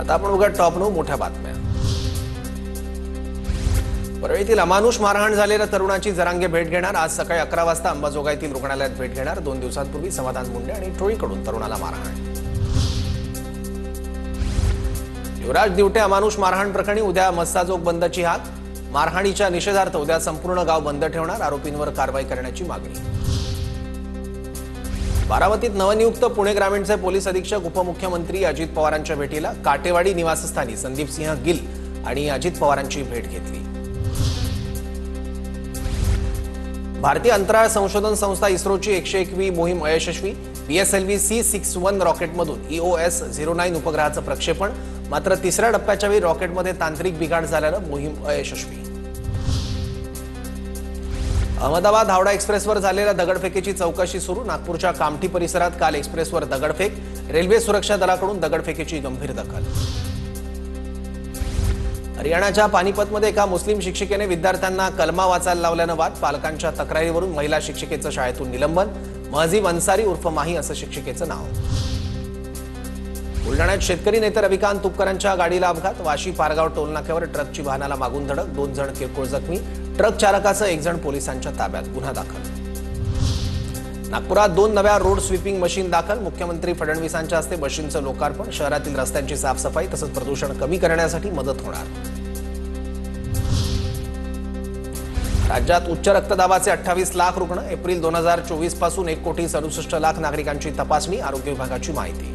आता आपण बघा टॉप 9 मोठ्या बातम्या। परळीतील अमानुष मारहाण झालेल्या तरुणाची जरांगे भेट घेणार। आज सकाळी 11 वाजता अंबाजोगाईतील रुग्णालयात भेट घेणार। 2 दिवसांपूर्वी समाधान मुंडे आणि टोळीकडून तरुणाला मारहाण। युवराज दिवटे अमानुष मारहाण प्रकरणी उद्या मस्साजोग बंदची हाक। मारहाणीच्या निषेधार्थ उद्या संपूर्ण गाव बंद ठेवणार। आरोपींवर कारवाई करण्याची मागणी। बारामतीत नवनियुक्त पुणे ग्रामीणचे पोलीस अधीक्षक उपमुख्यमंत्री अजित पवारांच्या भेटीला। काटेवाडी निवासस्थानी संदीप सिंह गिल आणि अजित पवारांची भेट घेतली। भारतीय अंतराळ संशोधन संस्था इस्रोची 101वी मोहीम अयशस्वी। PSLV C61 रॉकेटमधून EOS-09 उपग्रहाचं प्रक्षेपण। मात्र तिसऱ्या टप्प्याच्या वेळी रॉकेटमध्ये तांत्रिक बिघाड झाल्यानं मोहीम अयशस्वी। अहमदाबाद हावडा एक्सप्रेसवर झालेल्या दगडफेकीची चौकशी सुरू। नागपूरच्या कामठी परिसरात काल एक्सप्रेसवर दगडफेक। रेल्वे सुरक्षा दलाकडून दगडफेकीची गंभीर दखल। हरियाणाच्या पानिपतमध्ये एका मुस्लिम शिक्षिकेने विद्यार्थ्यांना कलमा वाचायला लावल्यानं वाद। पालकांच्या तक्रारीवरून महिला शिक्षिकेचं शाळेतून निलंबन। महजीब अन्सारी उर्फ माही असं शिक्षिकेचं नाव। बुलढाण्यात शेतकरी नेते रविकांत तुपकरांच्या गाडीला अपघात। वाशी पारगाव टोलनाक्यावर ट्रकची वाहनाला मागून धडक। 2 जण किरकोळ जखमी। ट्रक चालकासह 1 जण पोलिसांच्या ताब्यात। गुन्हा दाखल। नागपुरात 2 नव्या रोड स्वीपिंग मशीन दाखल। मुख्यमंत्री फडणवीसांच्या हस्ते मशीनचं लोकार्पण। शहरातील रस्त्यांची साफसफाई तसंच प्रदूषण कमी करण्यासाठी मदत होणार। राज्यात उच्च रक्तदाबाचे 28 लाख रुग्ण। एप्रिल 2024 पासून 1,67,00,000 नागरिकांची तपासणी। आरोग्य विभागाची माहिती।